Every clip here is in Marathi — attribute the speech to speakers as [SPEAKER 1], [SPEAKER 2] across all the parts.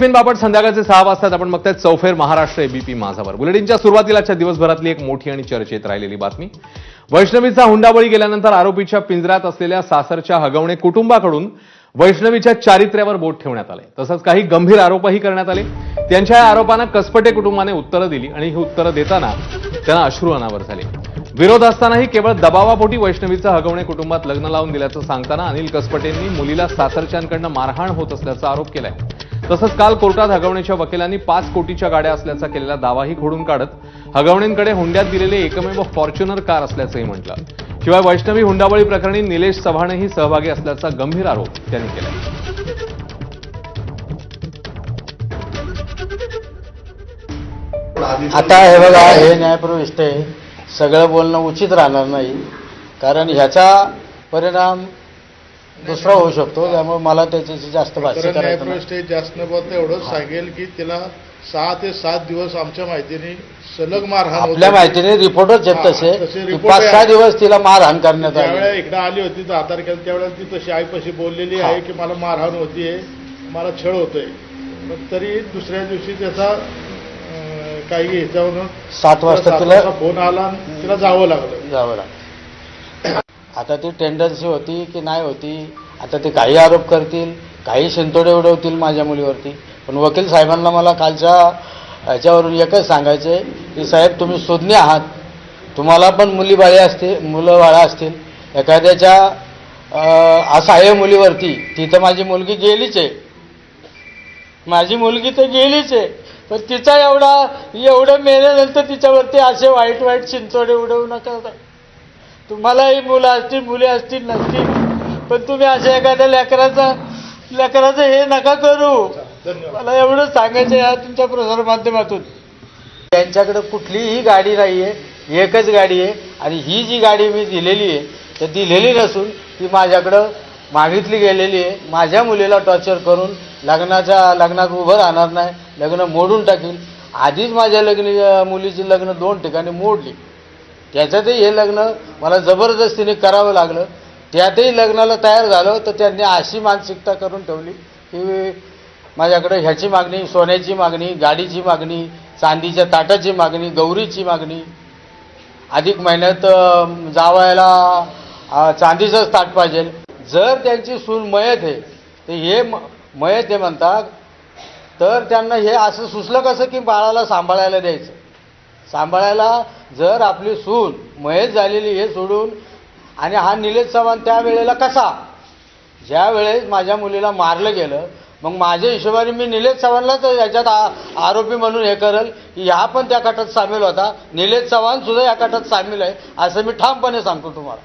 [SPEAKER 1] जस्मिन बापट संध्याकाळचे 6 वाजता आपण बघताय चौफेर महाराष्ट्र एबीपी माझावर बुलेटिनच्या सुरुवातीलाच्या दिवसभरातली एक मोठी आणि चर्चेत राहिलेली बातमी। वैष्णवीचा हुंडाबळी गेल्यानंतर आरोपीच्या पिंजऱ्यात असलेल्या सासरच्या हगवणे कुटुंबाकडून वैष्णवीच्या चारित्र्यावर बोट ठेवण्यात आले। तसंच काही गंभीर आरोपही करण्यात आले। त्यांच्या या आरोपांना कसपटे कुटुंबाने उत्तरं दिली आणि ही उत्तरं देताना त्यांना अश्रू अनावर झाले। विरोध असतानाही केवळ दबावापोटी वैष्णवीचं हगवणे कुटुंबात लग्न लावून दिल्याचं सांगताना अनिल कसपटेंनी मुलीला सासरच्यांकडून मारहाण होत असल्याचा आरोप केलाय। तसंच काल कोर्टात हगवणेच्या वकिलांनी 5 कोटीच्या गाड्या असल्याचा केलेला दावाही खोडून काढत हगवणेंकडे हुंड्यात दिलेले एकमेव फॉर्च्युनर कार असल्याचंही म्हटलं। शिवाय वैष्णवी हुंडाबळी प्रकरणी निलेश चव्हाणही सहभागी असल्याचा गंभीर आरोप त्यांनी केला।
[SPEAKER 2] आता हे बघा, हे न्यायप्रविष्ट आहे, सगळं बोलणं उचित राहणार नाही, कारण ह्याचा परिणाम दुसरा होऊ शकतो। त्यामुळे मला त्याच्याशी जास्त भाष्य करायचं नाही।
[SPEAKER 3] न्यायप्रविष्ट जास्त न बोलता एवढंच सांगेल की तिला 6 ते 7 दिवस आमच्या माहितीने सलग मारहाण होत
[SPEAKER 2] आपल्या माहितीने रिपोर्टच येत तसे 5-6 दिवस तिला मारहाण करण्यात आली।
[SPEAKER 3] त्यावेळेला इकडे आली होती तर आधार केलं, त्यावेळेला ती तशी आईपाशी बोललेली आहे की मला मारहाण होतीये, मला छळ होतोय, पण तरी दुसऱ्या दिवशी त्याचा काही ह्याच्यावरून
[SPEAKER 2] 7 वाजता तिला
[SPEAKER 3] फोन आला आणि तिला जावं लागलं।
[SPEAKER 2] आता ती टेंडन्सी होती की नाही होती, आता ते काही आरोप करतील, काही शिंतोडे उडवतील माझ्या मुलीवरती, पण वकील साहेबांना मला कालच्या ह्याच्यावरून एकच सांगायचं आहे की साहेब, तुम्ही सुज्ञ आहात, तुम्हाला पण मुलं बाळा असतील, एखाद्याच्या असहाय्य मुलीवरती, ती तर माझी मुलगी गेलीच आहे, माझी मुलगी तर गेलीच आहे, पण तिचा एवढं मेल्यानंतर तिच्यावरती असे वाईट शिंतोडे उडवू नका। तुम्हालाही मुलं असतील, मुली असतील नसतील, पण तुम्ही अशा एखाद्या लेकराचं हे नका करू। मला एवढं सांगायचं आहे तुमच्या प्रसार माध्यमातून। त्यांच्याकडे कुठलीही गाडी नाहीये, एकच गाडी आहे, आणि ही जी गाडी मी दिलेली आहे तर दिलेली नसून ती माझ्याकडं मागितली गेलेली आहे। माझ्या मुलीला टॉर्चर करून लग्नात उभं राहणार नाही, लग्न मोडून टाकील। आधीच माझ्या मुलीची लग्न 2 ठिकाणी मोडली, त्याच्यातही हे लग्न मला जबरदस्तीने करावं लागलं। त्यातही लग्नाला तयार झालो तर त्यांनी अशी मानसिकता करून ठेवली की माझ्याकडे ह्याची मागणी, सोन्याची मागणी, गाडीची मागणी, चांदीच्या ताटाची मागणी, गौरीची मागणी, अधिक महिन्यात जावायला चांदीचंच ताट पाहिजे। जर त्यांची सून मयत आहे तर हे मयत आहे म्हणतात, तर त्यांना हे असं सुचलं कसं की बाळाला सांभाळायला द्यायचं। सांभाळायला जर आपली सून मयत झालेली हे सोडून, आणि हा निलेश चव्हाण त्यावेळेला कसा, ज्या वेळेस माझ्या मुलीला मारलं गेलं, मग माझ्या हिशोबाने मी निलेश चव्हाणलाच याच्यात आरोपी म्हणून हे करेल की हा पण त्या गटात सामील होता, निलेश चव्हाण सुद्धा या गटात सामील आहे, असं मी ठामपणे सांगतो तुम्हाला।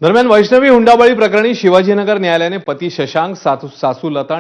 [SPEAKER 1] दरम्यान वैष्णवी हुंडाबळी प्रकरणी शिवाजीनगर न्यायालयाने पती शशांक, सासू लता